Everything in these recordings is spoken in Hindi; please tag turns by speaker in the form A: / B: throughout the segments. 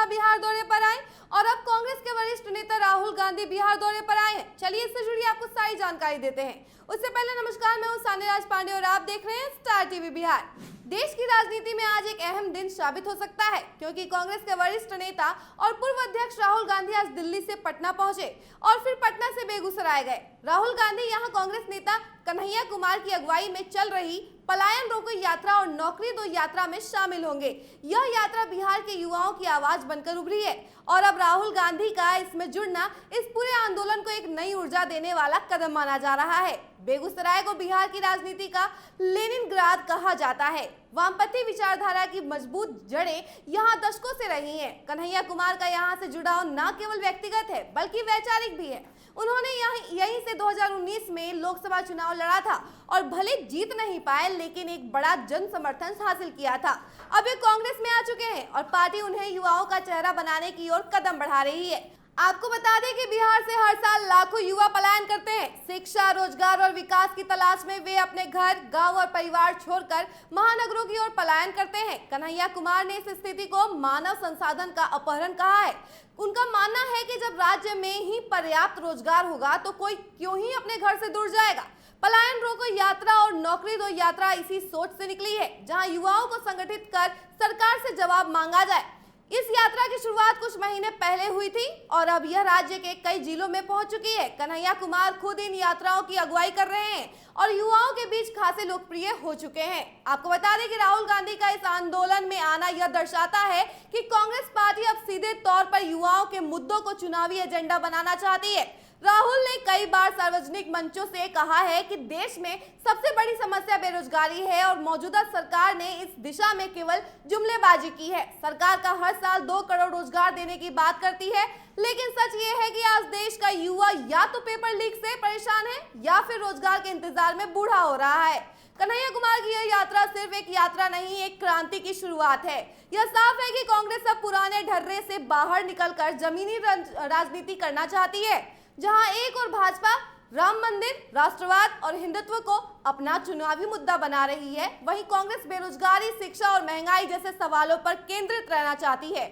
A: शर्मा बिहार दौरे पर आए और अब कांग्रेस के वरिष्ठ नेता राहुल गांधी बिहार दौरे पर आए हैं। चलिए इससे जुड़ी आपको सारी जानकारी देते हैं। उससे पहले नमस्कार, मैं हूं सान्यराज पांडे और आप देख रहे हैं स्टार टीवी बिहार। देश की राजनीति में आज एक अहम दिन साबित हो सकता है, क्योंकि कांग्रेस के वरिष्ठ नेता और पूर्व अध्यक्ष राहुल गांधी आज दिल्ली से पटना पहुंचे और फिर पटना से बेगूसराय गए। राहुल गांधी यहां कांग्रेस नेता कन्हैया कुमार की अगुवाई में चल रही पलायन रोको यात्रा और नौकरी दो यात्रा में शामिल होंगे। यह यात्रा बिहार के युवाओं की आवाज बनकर उभरी है और अब राहुल गांधी का इसमें जुड़ना इस पूरे आंदोलन को एक नई ऊर्जा देने वाला कदम माना जा रहा है। बेगूसराय को बिहार की राजनीति का लेनिनग्राद कहा जाता है। वामपंथी विचारधारा की मजबूत जड़ें यहां दशकों से रही हैं। कन्हैया कुमार का यहां से जुड़ाव न केवल व्यक्तिगत है बल्कि वैचारिक भी है। उन्होंने यहीं से 2019 में लोकसभा चुनाव लड़ा था और भले जीत नहीं पाए लेकिन एक बड़ा जन समर्थन हासिल किया था। अब वे कांग्रेस में आ चुके हैं और पार्टी उन्हें युवाओं का चेहरा बनाने की ओर कदम बढ़ा रही है। आपको बता दें कि बिहार से हर साल लाखों युवा पलायन करते हैं। शिक्षा, रोजगार और विकास की तलाश में वे अपने घर, गांव और परिवार छोड़कर महानगरों की ओर पलायन करते हैं। कन्हैया कुमार ने इस स्थिति को मानव संसाधन का अपहरण कहा है। उनका मानना है कि जब राज्य में ही पर्याप्त रोजगार होगा तो कोई क्यों ही अपने घर से दूर जाएगा। पलायन रोको यात्रा और नौकरी दो यात्रा इसी सोच से निकली है, जहां युवाओं को संगठित कर सरकार से जवाब मांगा जाए। इस यात्रा की शुरुआत कुछ महीने पहले हुई थी और अब यह राज्य के कई जिलों में पहुंच चुकी है। कन्हैया कुमार खुद इन यात्राओं की अगुवाई कर रहे हैं और युवाओं के बीच खासे लोकप्रिय हो चुके हैं। आपको बता दें कि राहुल गांधी का इस आंदोलन में आना यह दर्शाता है कि कांग्रेस पार्टी अब सीधे तौर पर युवाओं के मुद्दों को चुनावी एजेंडा बनाना चाहती है। राहुल ने कई बार सार्वजनिक मंचों से कहा है कि देश में सबसे बड़ी समस्या बेरोजगारी है और मौजूदा सरकार ने इस दिशा में केवल जुमलेबाजी की है। सरकार का हर साल 2 करोड़ रोजगार देने की बात करती है, लेकिन सच ये है कि आज देश का युवा या तो पेपर लीक से परेशान है या फिर रोजगार के इंतजार में बूढ़ा हो रहा है। कन्हैया कुमार की यह यात्रा सिर्फ एक यात्रा नहीं, एक क्रांति की शुरुआत है। यह साफ है कि कांग्रेस अब पुराने ढर्रे से बाहर निकलकर जमीनी राजनीति करना चाहती है, जहां एक और भाजपा राम मंदिर, राष्ट्रवाद और हिंदुत्व को अपना चुनावी मुद्दा बना रही है, वहीं कांग्रेस बेरोजगारी, शिक्षा और महंगाई जैसे सवालों पर केंद्रित रहना चाहती है।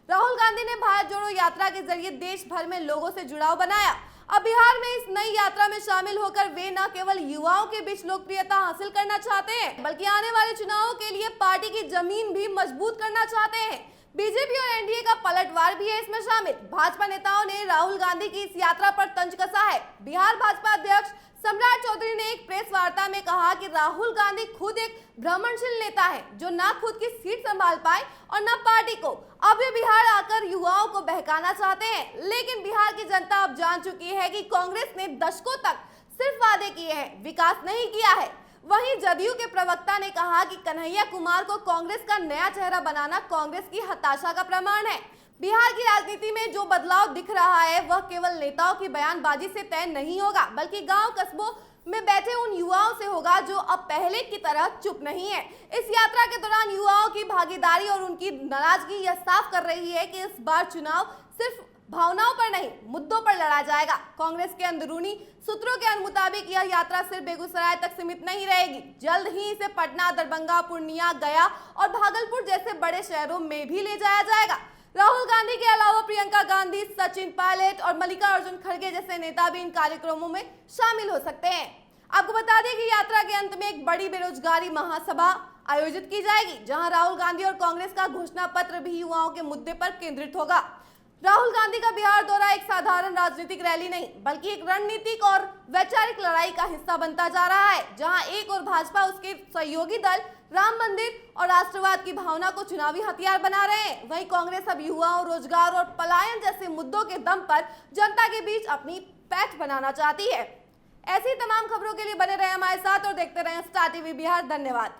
A: राहुल गांधी ने भारत जोड़ो यात्रा के जरिए देश भर में लोगों से जुड़ाव बनाया। अब बिहार में इस नई यात्रा में शामिल होकर वे न केवल युवाओं के बीच लोकप्रियता हासिल करना चाहते हैं, बल्कि आने वाले चुनावों के लिए पार्टी की जमीन भी मजबूत करना चाहते हैं। बीजेपी और एनडीए का पलटवार भी है इसमें शामिल। भाजपा नेताओं ने राहुल गांधी की इस यात्रा पर तंज कसा है। बिहार भाजपा अध्यक्ष सम्राट चौधरी ने एक प्रेस वार्ता में कहा कि राहुल गांधी खुद एक भ्रमणशील नेता है, जो ना खुद की सीट संभाल पाए और ना पार्टी को। अब वे बिहार आकर युवाओं को बहकाना चाहते हैं, लेकिन बिहार की जनता अब जान चुकी है कि कांग्रेस ने दशकों तक सिर्फ वादे किए हैं, विकास नहीं किया है। वहीं जदयू के प्रवक्ता ने कहा कि कन्हैया कुमार को कांग्रेस का नया चेहरा बनाना कांग्रेस की हताशा का प्रमाण है। बिहार की राजनीति में जो बदलाव दिख रहा है वह केवल नेताओं की बयानबाजी से तय नहीं होगा, बल्कि गांव कस्बों में बैठे उन युवाओं से होगा जो अब पहले की तरह चुप नहीं है। इस यात्रा के दौरान युवाओं की भागीदारी और उनकी नाराजगी यह साफ कर रही है कि इस बार चुनाव सिर्फ भावनाओं पर नहीं, मुद्दों पर लड़ा जाएगा। कांग्रेस के अंदरूनी सूत्रों के मुताबिक यह यात्रा सिर्फ बेगूसराय तक सीमित नहीं रहेगी। जल्द ही इसे पटना, दरभंगा, पूर्णिया, गया और भागलपुर जैसे बड़े शहरों में भी ले जाया जाएगा। राहुल गांधी के अलावा प्रियंका गांधी, सचिन पायलट और मल्लिकार्जुन खड़गे जैसे नेता भी इन कार्यक्रमों में शामिल हो सकते हैं। आपको बता दें कि यात्रा के अंत में एक बड़ी बेरोजगारी महासभा आयोजित की जाएगी, जहां राहुल गांधी और कांग्रेस का घोषणा पत्र भी युवाओं के मुद्दे पर केंद्रित होगा। राहुल गांधी का बिहार दौरा एक साधारण राजनीतिक रैली नहीं, बल्कि एक रणनीतिक और वैचारिक लड़ाई का हिस्सा बनता जा रहा है, जहां एक और भाजपा, उसके सहयोगी दल राम मंदिर और राष्ट्रवाद की भावना को चुनावी हथियार बना रहे हैं। वहीं कांग्रेस अब युवाओं, रोजगार और पलायन जैसे मुद्दों के दम पर जनता के बीच अपनी पैठ बनाना चाहती है। ऐसी तमाम खबरों के लिए बने रहे हमारे साथ और देखते रहे स्टार टीवी बिहार। धन्यवाद।